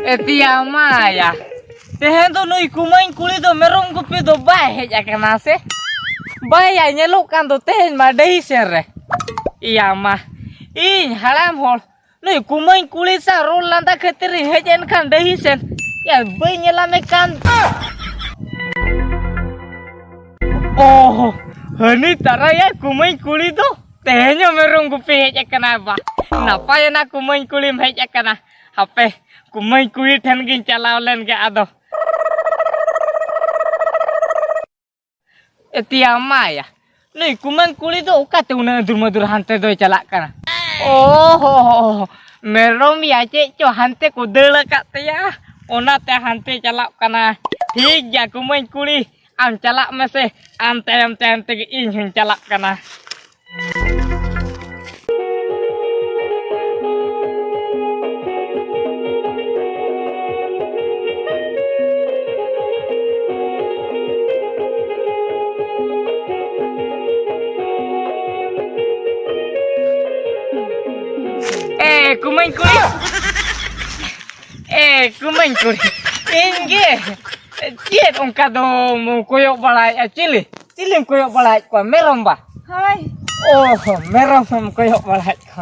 Etia Maya. Tehendo nui kumain kuli do merong gupi do bay hej akana se. Bay ya nyeluk kan do tehen ma dehi senre. Iya mah. Ing halam hol. Nui kumain kuli sa rol landa khetiri hejen kan dehi sen. Ya bay nyelame kan. Oh, hani tara ya kumain kuli do. Tehenyo merong gupi hej akana ba. Napa ya na kumain kuli hej akana. Hape kumain kuli ten gin chalaw len ge ado. Etia Maya. Nui kumain kuli do uka te una dur hante do chalak kana. Oh, merom ya ce cho hante ko deul kat ya. Ona te hante chalak kana. Thik ya kumain kuli am chalak mese am tem te ing hun chalak kana. Kumain kuli. Kumain kuli. Inge. Ciet ongka do mo koyok balai cili. Cili koyok balai ko merom ba. Hai. Oh, merom koyok balai ko.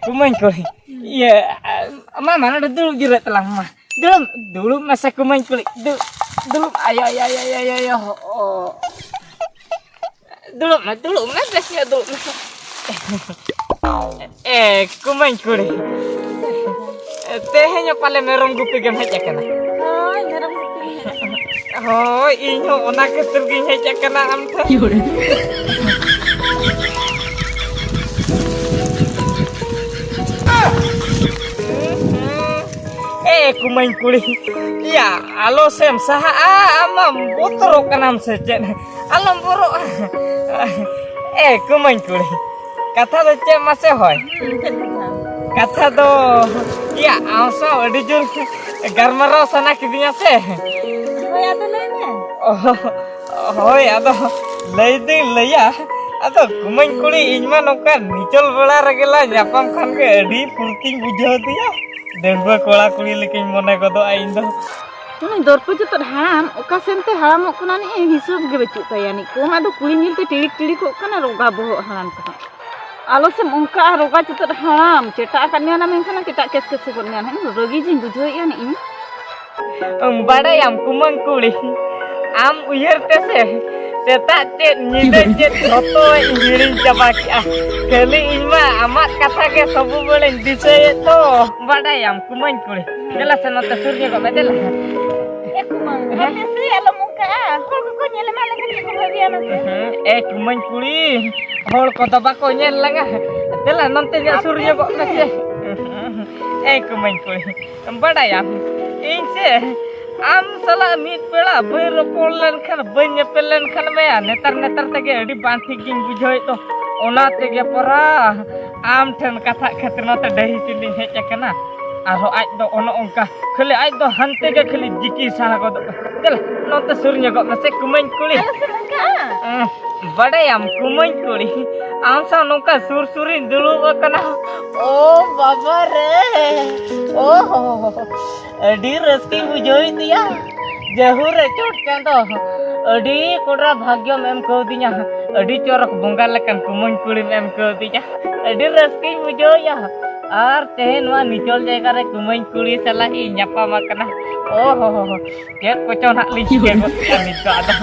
Kumain kuli. Iya, mama ada dulu jirat telang mah. Dulu masa kumain kuli. Dulu ayo. Oh. Dulu mas ya dulu. Kumain kuli. Tehnya pale merong gupi gem hej kana. Hai, merong gupi. Oh, inyo ona ketul gin hej kana am tha. Kumain kuli. Ya, alo sem saha amam botro kanam sejen. Alam boro. Kumain kuli. Kata do ce mase hoy. Kata do ya ausa adi jur garmaro sana kidinya se. Hoy ado lene. Hoy ado lay ding laya. Ado kumain kuli iñma noka nicol bela regela nyapam khan ge adi purting bujau dia. Denba kola kuli lekin mone godo ain do. Tuni dorpo joto ham oka sente haramok kana ni hisab ge bechuk taya ni ko ado kuli nilte tilik kok kana roga bohok haram ta. Alo sem ongka roga joto haram cetak akan ni ana menkana cetak kes sebut ni ana rogi jing bujau ya ni. Badai am kumain kuli. Am uyer tese. Setak cet nyida cet joto ingiring chaba kia. Kali inma amat kata ke sabu bolen disay to. Badai am kumain kuli. Dela senota surya ko medela. Kumain. Hati si alo muka. Ko nyele mala ke ko hariana se. Kumain kuli. Hol ko daba ko nyel langa. Dela nonte nya surya ko mese. Kumain kuli. Badai am. Inse am salah mit pela berokol len kan benyepel len kan mea netar tege adi bantik ging bujoi to ona tege pora am ten kata khatna ta dahi sinding hej kana aro aj do ono ongka khali aj do hante ge khali jiki sah go del nonte surnya go mase kumain kuli badai am kumain kuli am sa nongka surin dulu kana oh baba re oh adi reski bujoi dia jauh recot kan to adi kodra bhagyam em ko dinya adi corak bonggal lekan kumain kuli em ko dinya adi reski bujoi ya ar tehen wa nicol jaga re kumain kuli salah i nyapa makana oh ket pocon hak li ke ko ani to ada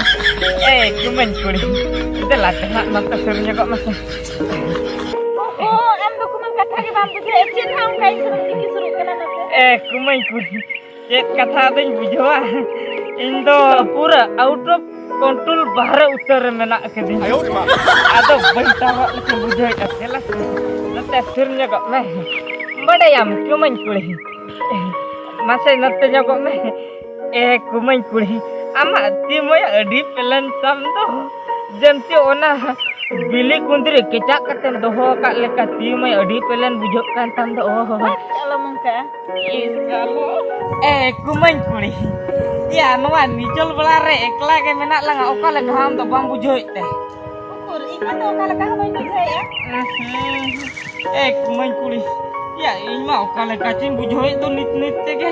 kumain kuli itulah nak mata surnya kok mas am do kumain kata ke bam bujai cin ham kai suruh kana nase kumain kuli cet kata ding bujua indo pura out of control bahare utar mena kedi ado bantara ke bujai kasela nate sirnya kok meh badayam kumain kuli masai nate nya kok meh kumain kuli ama timoya adi pelan tam do janti ona bili kundri kecak katen doho kak leka timai adi pelan bujok kan tam do alo mungka iskalo kumain kuli ya nuan nicol belare ekla ke menak lang oka le ham do bang bujoi teh ukur ingat do kala ka hoy bujai ya kumain kuli Ya ini mah okale kacing bujoi itu nit tege.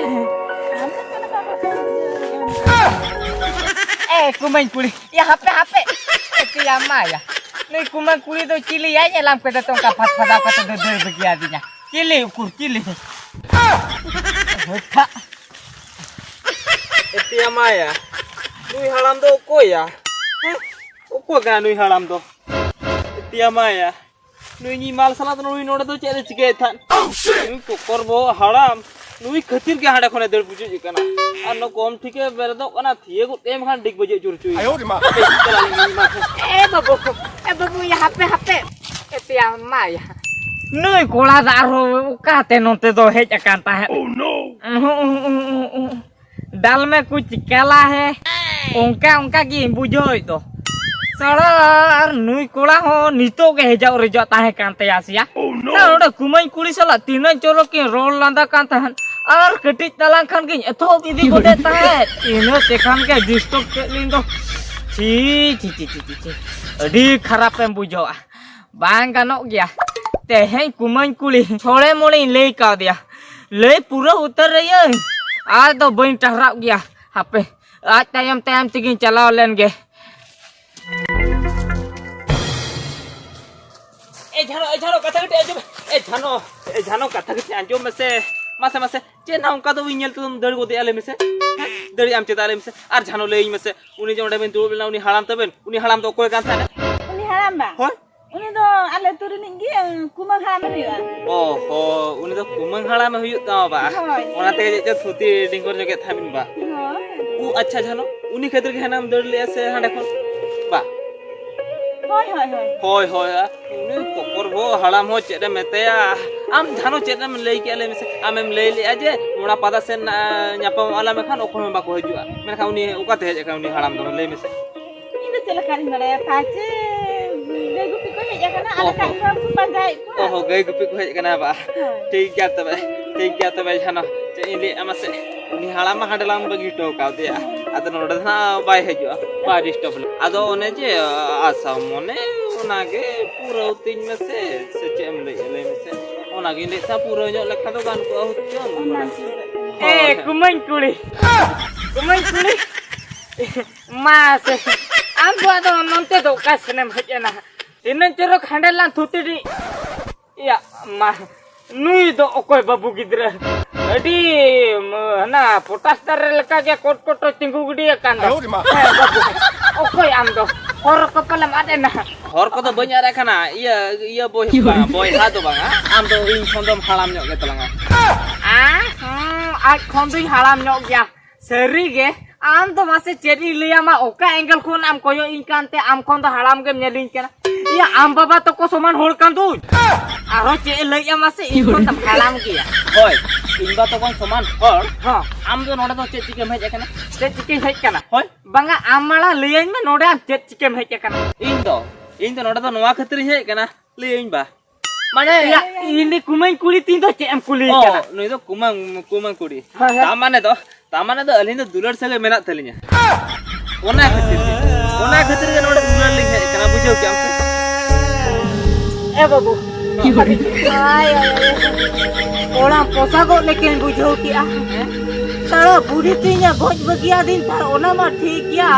Kumain kuli. Ya HP. Itu ya Maya. Nih kumain kuli itu cili aja lam kita tong kapat pada kata deder begiadinya. Cili ukur cili. Heka. Itu ya Maya. Nui halam do ko ya. Ko ga nui halam do. Itu ya Maya. Nui ni mal salah tu nui noda tu cere cike than. Nui kokor bo haram. Nui khatir ke hada khone der buju jikana. Ano kom thike berdo kana thiye ko tem khan dik baje chur chui. Ayo ma. Babu ya HP. Itu ya Maya. Nui kola daro ka te nonte do hej akan ta. Oh no. दाल में कुछ काला है उनका की बुझोई तो सड़ा नुई कोड़ा हो नितो के हेजाओ रिजता है कांते आसिया सड़ा कुमई कुड़ी सला तीन चोरो के रोल लांदा कांता हन और कटिच तलां खान के एथो इदी को देता है तीनो तेखान के डिस्टर्ब के लिंदो ची अडी खराब पे बुझोआ बांग गानो गया तेहें कुमई कुड़ी छोड़े मोड़ी ले का दिया ले पूरा उतर रही है आज तो बन टहरा गया हापे आज टाइम तिगिन चलाओ लेंगे ए झानो कथा के आजो ए झानो कथा के आजो मसे मासे चे ना उनका तो विनल तुम दड़ को दे आले मसे दड़ी आम चेता आले मसे आर झानो लेई मसे उनी जोंडे बेन दुबेला उनी हराम तबेन उनी हराम तो कोई कांता उनी हराम बा होय उनी तो आले तुरिन गी कुमंग हाम हुआ ओहो उनी तो कुमंग हाड़ा में हुई ता बा ओना ते जे थुती डिंगर जगे थामिन बा उ अच्छा जानो उनी खातिर के नाम दड़ ले से हाडे खन बा होय उनी कोकर भो हाड़ा मो चेदे मेतेया आम जानो चेदे में लई के आले में से आमेम लई ले अजे मोना पादा से न्यापम आला में खान ओखन बा को हजुआ मेन खा उनी ओका ते जे उनी हाड़ाम दो लई में से इन चला कारिन बड़े पाचे गई गुपी को हेजा कना आले कारिन को पंजाई को ओहो गई गुपी को हेज कना बा ठीक गया तबे जानो चे इली अमसे उनी हाड़ाम हाडलाम बगी टो का दिया आदो नोडे ना बाय हेजुआ बा डिस्टर्ब आदो ओने जे आसा मोने ओना के पूरा उतिन में से चेम ले में से ओना के लेता पूरा जो लखा तो गान को हुच्चो ए कुमन कुड़ी मासे आम तो नंते तो कासने भजना इन चरो खंडेला थुतिडी या मा नुई दो ओकोय बाबू गिद्रा अडी ना पोटास तर लका के कोट तिंगु गुडी कांदा बाबू ओकोय आम दो हर कपल मादे ना हर को तो बन्या रखना iya boy ha तो बांगा आम तो इन खंदम हालाम ᱧᱚᱜ गे तलंगा आज खंदुई हालाम ᱧᱚᱜ गया सरी गे आम तो मासे चेरी लिया मा ओका एंगल खोन आम कोयो इन कांते आम खोन तो हालाम गेम नेलिन केना या आम बाबा तो को समान होल कान दु आरो चे लइया मासे इन खोन त हालाम गया होय इन बा तो कोन समान होल हां आम तो नोडे तो चे चिकेम हेज केना चे चिकेम हेज केना होय बांगा आम माला लियन में नोडे चे चिकेम हेज केना इन तो नोडे तो नोवा खतिर हेज केना लियन बा माने या इनी कुमई कुड़ी तीन तो चेम कुली केना नई तो कुमंग कुड़ी तामाने तो अलिन तो दुलर सगे मेना तलिnya ओना खतिर के नोडे दुलर लिख है केना बुझो के हमसे ए बाबू आय ओना पोसा को लेकिन बुझो किया सारा बुढ़ी तीnya गोज बगिया दिन तार ओना मा ठीक किया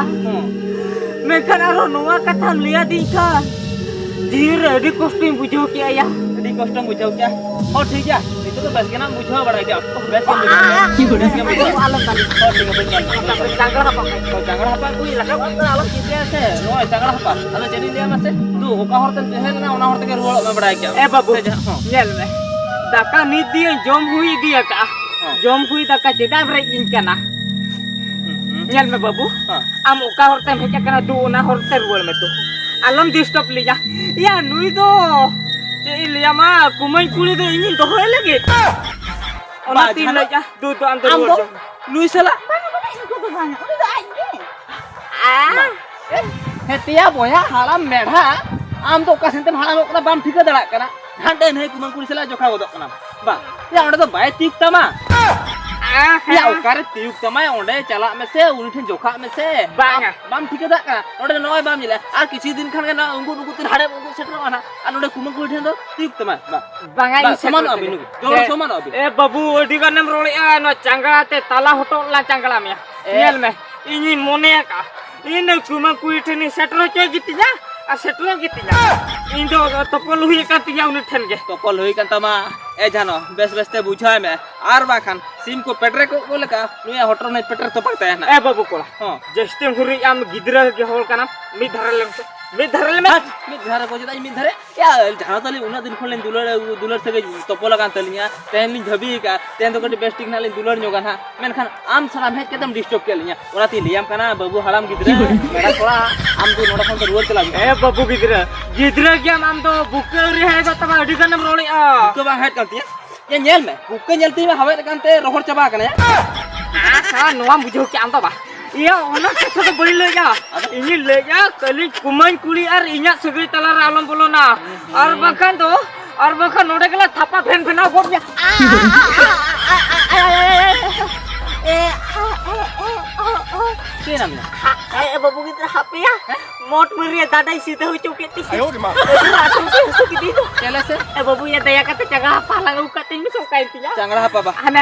मैं कनारो नोवा कथा लिया दिन का धीर अडी कष्टम बुझो किया या अडी कष्टम बुझो क्या और ठीक है itu तो बस के नाम बुझो बड़ा क्या बस के बुझो आलम tadi और ठीक है janggal apa janggal apa kuy lakap alam kite se no janggal apa ado jadi dia mas tu oka horten he na ona horte ke ruol me bada क्या ए बाबू nyel me daka ni dia jom hui dia ka jom hui daka jeda breaking kana nyel me babu am oka horten he kana du ona horte ruol me tu alam disturb liya ya nui do चे लिया मा कुमई कुड़ी दो इन तो होय लगे ओना तीन लजा दो अंदर बोल लुई सला इनको तो बांगा उनी तो आई हेतिया बोया हाड़ा मेढा आम तो कासेंते हाड़ा ओकरा बाम ठिका दड़ा कना हांडे नै कुमई कुड़ी सला जोखा गोदो कना बा या ओंडे तो बाय ठीक तमा ya okare tiuk tamai onde chala me se uni thin jokha me se Banga. bam thika da kana onde noy bam jile ar kichi din khan na ungu tin hade ungu setra ana ar onde kumang ku thin do tiuk tamai ba Banga saman abi nu jolo saman abi A Babu OD गनेम Roli uh no चांगला ते ताला होटो ला चांगला में nail में इनी मोने का इन कुमा कुइठनी सेटरो चे गितिया आ सेटरो गितिया इन दो तपल हुई का तिया उन ठन गे topol hui kan tama jano bes te bujhay me ar ba khan sim ko petre ko leka nuya hotor nei petre topak ta na ए बाबू कोला ha जस्ते हुरी आम गिदरा के होल काना मी धरले में मी धरले में mid dhare ko jada mid dhare ya jano tali una din kholen dular se topol kan talinya ten lin dhabi ka ten to kati bestik na lin dular nyogan ha men khan am salam het kedam disturb ke linya ora ti liam kana babu haram gidra mera thoda am tu noda khon ruwar chala ए बाबू गिदरा के आम तो bouquet रे है तो तबा OD गनेम रोली आ ko bang het kan tiya ya nyel me bukke nyel ti me hawe kan te rohor chaba kana ya हां नोआ बुझो के आम तो बा या ओना कथा तो बई ले जा इनी ले जा कली कुमन कुली आर इnya सगई तला आलम बोलोना और बखन नोडे गला थापा फेन फेना गोब ke namnya ए बाबू की तरह हापिया मोट मरिया दादा सीधे हो चुके ती ayo di mana kele se ए बाबू ये दया कते जगह पाlang उकाते मी सोकाई तिया Canggah apa, Pak? Ane.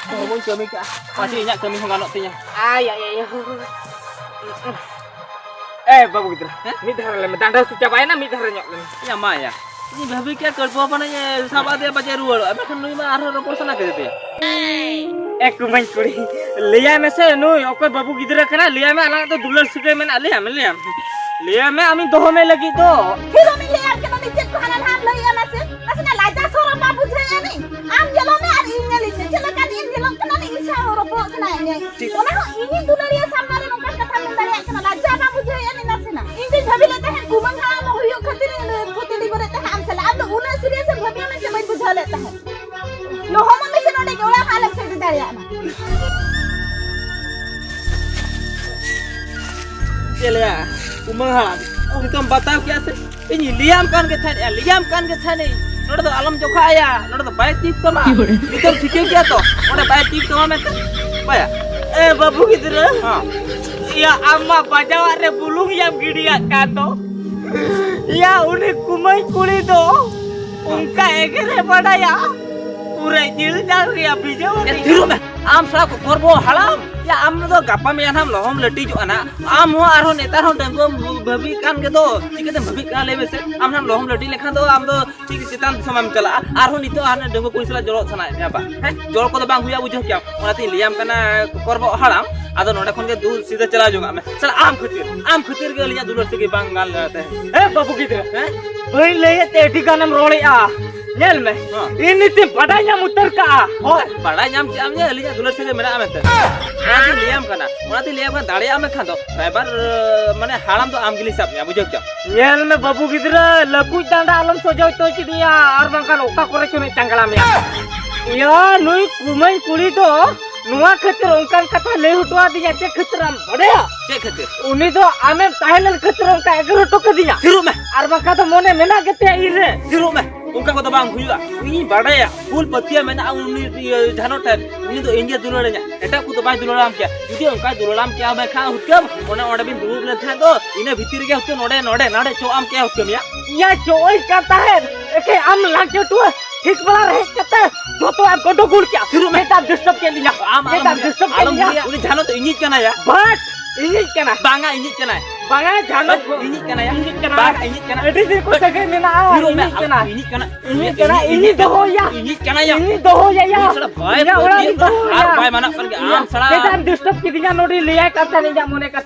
Ngomong kami ka. Masih ingat kami nganok tinya. ay eh बाबू की तरह मी धरले में दांडा सुचा पाए ना मी धर nyok Ya Maya. Ini babi kya kerja apa nanya sahabat dia baca ruang. Abang kan nui mah arah rapor sana ke dia. एक Koeman कुड़ी लिया में से नो ओके बाबू गिदरा कना लिया में अलग तो दुलर सुके में लिया में आमी दो में लगी तो Kilo ni liar ke nani cek kahanan han lo ya nasi. Nasi na laja sora ma bujhe ya ni. Am jelo me ar inya li cek kan in jelo kan nani isha oro po kana ya. Ona ho ini dulariya samare nongkan kata mendari ya kana laja ma bujhe ya ni nasi na. Ini bhabi lete hain kumang ha mo huyo khatir khoti li bare ta am sala am lo una serious bhabi में से मैं बुझा लेता है. लो हम में से नोडे गोला हालत से दरिया ना. Cile ya. Umang Kita बताओ क्या से ini liam kan ke thane noda to alam jokha aya noda to bai tip to ma nitom thike kya to noda bai tip to ma me baya eh babu गिदरा ha ya amma bajawa re bulung yang gidiya kan to ya uni kumai kuli to उनका एगरे बड़ा या पूरे दिल जा रिया बिजो thiru me am sala ko korbo halam ya am to gapa me ham lohom leti jo ana am ho arho netar ho dengko bhabi kan ke to chikete bhabi kan lebe se am ham lohom leti lekhan to am to ठीक चितान समम चला आरो नितो आने दंगो कोइसला जरो सना या बा हैं जरो को बांग हुया बुझो क्या ओनाते लियाम कना करबो हराम आदो नोडे खन के दूर सीधे चला जोगा मैं चल आम खतिर के लिया दुलर से के बांग गाल रहते हैं ए बाबू गिदरा हैं भई ले ते ठिकानम रोले आ नेल में इनिते बडाया मुतर का हो बड़ा नाम आम जे लिया दुलर से के मेरा आमते ओनाते लियाम कना ओनाते लियाम का दाड़े आम खान दो ड्राइवर माने हाराम तो आम गिली सब या बुझो क्या नेल में बाबू गिदरा लकुज डांडा आलम सजो तो चिदिया और बंकान ओका करे चुने चांगला में या नुई कुमई कुली तो नुआ खतिर उनकान कथा ले हटवा दिया चे खतरम बड़या चे खतिर उनी तो आमे ताहेलन खतर उनका एगरो तो कर दिया थिरु में और बंका तो मोने मेना गते इरे थिरु में उनका को तो बांग हुआ उनी बड़या फुल पतिया में ना उनी जानो टाइम उनी तो इंडिया दुलड़nya एटा को तो बाय दुलड़ाम क्या जुदी उनका दुलड़ाम क्या मैं खा हुकम ओने ओडे बिन दुरुब ले था तो इने भीतर के हुकम नोडे चो आम क्या हुकम या चोई कहता है एके आम लागे तो ठीक बड़ा रहे कहता जो तो आप गोडो गुड़ क्या शुरू में ता डिस्टर्ब के लिया आम डिस्टर्ब के लिया उनी जानो तो इंजी कना या बट इंजी कना बांगा इंजी कना बांगा जानो इंजी कना या इंजी कना बांगा इंजी कना एडी से को सके में ना इंजी कना इंजी दो हो या इंजी कना या इंजी दो हो या भाई हार भाई माना कर के आम सड़ा के टाइम डिस्टर्ब के दिया नोडी लिया करता नहीं जा मोने का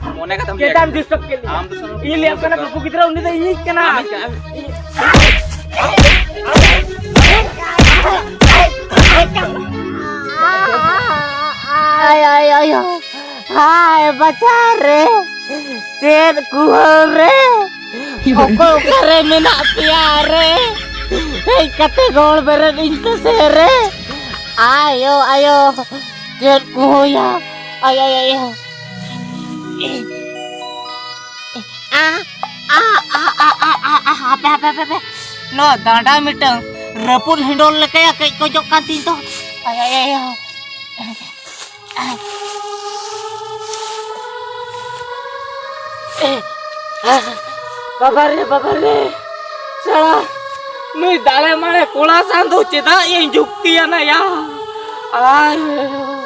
के टाइम डिस्टर्ब के लिया आम तो सुनो ये लिया करना बाबू किधर उन्हें तो इंजी कना Ay, hai bacca re, ter kuhol re, okol kare mena piare, hei kate gol beren inte sere, ayo, ter kuhoya, ayo, apa, no, dada miteng, repun hindol lekaya kayak kojok kantin to, ayo, Babare, salah. Nui dale mare kola sandu cita yang jukti ya na ya. Ayo,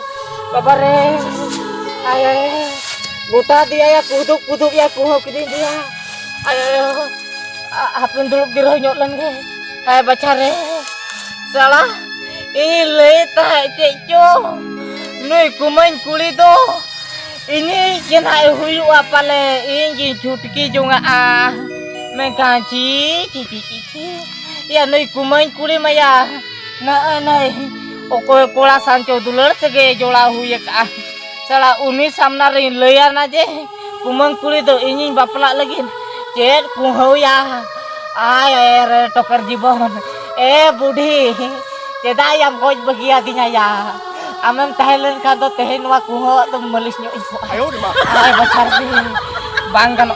babare, ayo, buta dia ya kuduk ya kuhok dia. Ayo, apun dulu diroyok lagi. Ayo bacare, salah. Ini tak ceco. Nui kumain kulido. Ini kena huyu apa le? Ini cutki juga mengkaji cici. Ya nui kumain kuli maya. Nah, oko kola sancho dulur sege jola huyu ka. Salah uni samnarin leyan aja. Kumain kuli do ini bapelak lagi. Cet kuhau ya. Ay toker jibon. Budi. Ceda yang kau bagi hatinya ya. Amem Thailand kan to tehen wa kuho to malis nyo ipo. Ayo di ma. Ay bachar bi. Bang kan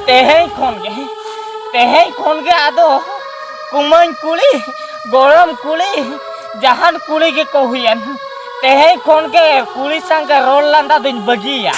tehen kon ge ado kumain kuli goram kuli jahan kuli ge ko huyan. Tehen kon ge kuli sang ge rol landa din bagi ya.